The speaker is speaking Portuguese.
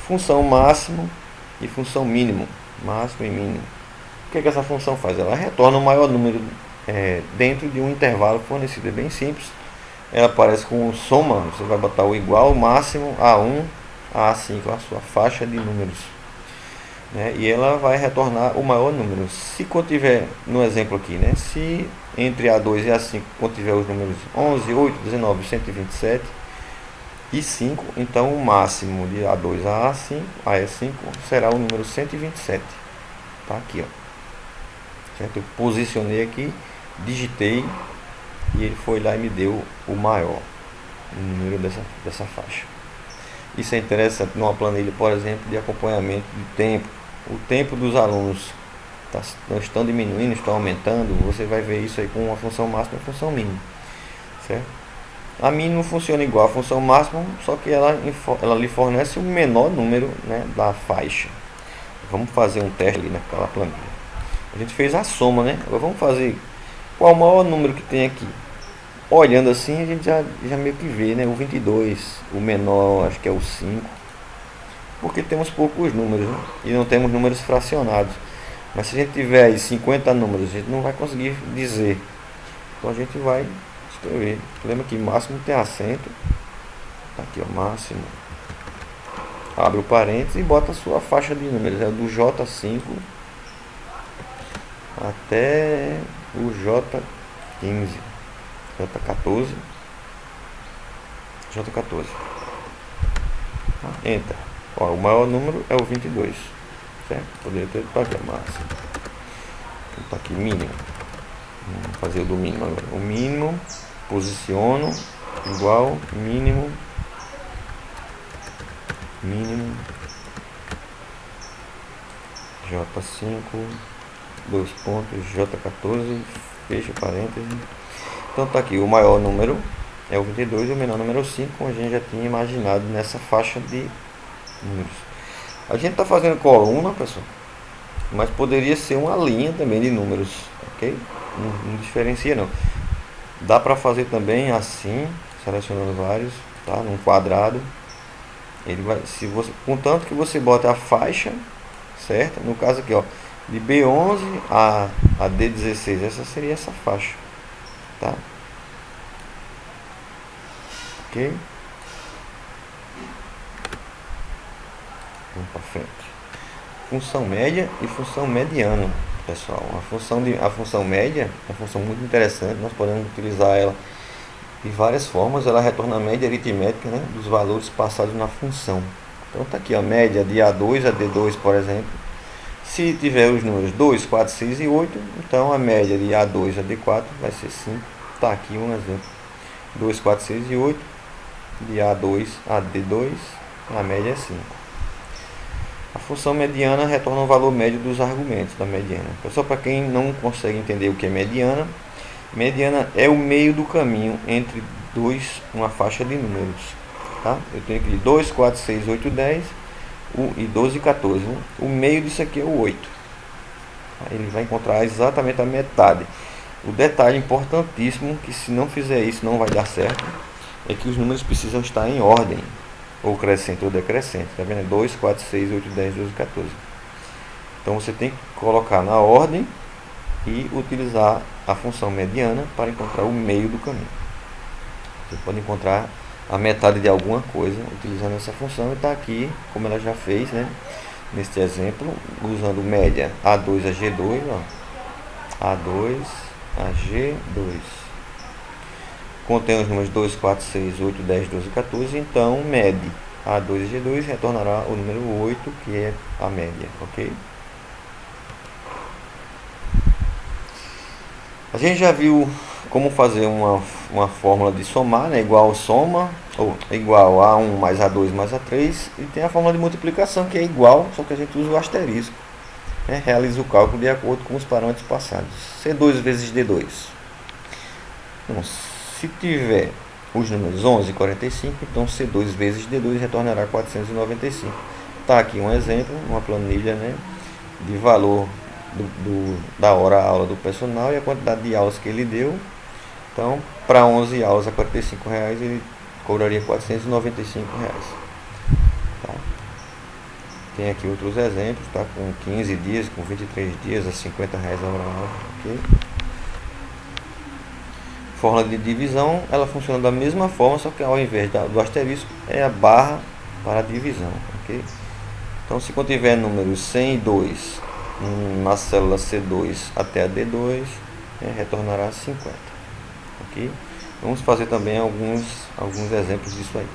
função máximo e função mínimo, máximo e mínimo. O que essa função faz? Ela retorna o maior número dentro de um intervalo fornecido. É bem simples. Ela aparece com soma, você vai botar o igual, máximo, A1, A5, a sua faixa de números. E ela vai retornar o maior número. Se contiver, no exemplo aqui, se entre A2 e A5 contiver os números 11, 8, 19, 127 e 5, então o máximo de A2 a A5, a E5 será o número 127. Tá aqui, ó. Certo? Eu posicionei aqui, digitei e ele foi lá e me deu o maior número dessa faixa. Isso é interessante numa planilha, por exemplo, de acompanhamento de tempo. O tempo dos alunos estão diminuindo, estão aumentando. Você vai ver isso aí com uma função máxima e uma função mínima, certo? A mínima funciona igual à função máxima, só que ela lhe fornece o menor número, da faixa. Vamos fazer um teste ali naquela planilha. A gente fez a soma, Agora vamos fazer qual o maior número que tem aqui. Olhando assim, a gente já meio que vê, o 22, o menor acho que é o 5, porque temos poucos números, e não temos números fracionados. Mas se a gente tiver aí 50 números, a gente não vai conseguir dizer. Então a gente vai escrever. Lembra que máximo tem acento. Tá aqui, ó, máximo. Abre o parênteses e bota a sua faixa de números. É do J5 até o J15. J14. J14. Enter. Ó, o maior número é o 22. Certo? Poderia ter para aqui, máximo. Então aqui, mínimo. Vamos fazer o do mínimo agora. O mínimo, posiciono, igual, mínimo, J5, 2 pontos, J14, fecha parênteses. Então tá aqui, o maior número é o 22 e o menor número é o 5, como a gente já tinha imaginado nessa faixa de números. A gente está fazendo coluna, pessoal, mas poderia ser uma linha também de números, ok? Não diferencia não. Dá para fazer também assim, selecionando vários, tá? Num quadrado. Ele vai, contanto que você bota a faixa, certo? No caso aqui, ó, de B11 a D16, essa seria essa faixa, tá? Ok? Vamos para frente. Função média e função mediana, pessoal. A função média é uma função muito interessante. Nós podemos utilizar ela de várias formas. Ela retorna a média aritmética, dos valores passados na função. Então tá aqui a média de A2 a D2, por exemplo. Se tiver os números 2, 4, 6 e 8, então a média de A2 a D4 vai ser 5. Tá aqui um exemplo. 2, 4, 6 e 8. De A2 a D2, a média é 5. A função mediana retorna o valor médio dos argumentos da mediana. Só para quem não consegue entender o que é mediana, mediana é o meio do caminho entre uma faixa de números. Tá? Eu tenho aqui 2, 4, 6, 8, 10 e 12 e 14. O meio disso aqui é o 8. Ele vai encontrar exatamente a metade. O detalhe importantíssimo, que se não fizer isso não vai dar certo, é que os números precisam estar em ordem, ou crescente ou decrescente. Tá vendo? 2, 4, 6, 8, 10, 12, 14. Então você tem que colocar na ordem e utilizar a função mediana para encontrar o meio do caminho. Você pode encontrar a metade de alguma coisa utilizando essa função, e está aqui, como ela já fez, neste exemplo, usando média A2 a G2, ó, A2 a G2. Contém os números 2, 4, 6, 8, 10, 12 e 14, então mede A2 e G2 retornará o número 8, que é a média, ok? A gente já viu como fazer uma fórmula de somar, igual soma, ou igual a 1 mais A2 mais A3, e tem a fórmula de multiplicação, que é igual, só que a gente usa o asterisco. Realiza o cálculo de acordo com os parâmetros passados. C2 vezes D2. Então, se tiver os números 11 e 45, então C2 vezes D2 retornará 495. Está aqui um exemplo, uma planilha, de valor da hora aula do personal e a quantidade de aulas que ele deu. Então, para 11 aulas a R$45, ele cobraria R$495. Tá? Tem aqui outros exemplos, tá? Com 15 dias, com 23 dias, a R$50 a hora nova, ok? Fórmula de divisão, ela funciona da mesma forma, só que ao invés do asterisco é a barra para a divisão, ok? Então, se contiver números 100 e 2 na célula C2 até a D2, retornará 50, ok? Vamos fazer também alguns exemplos disso aí.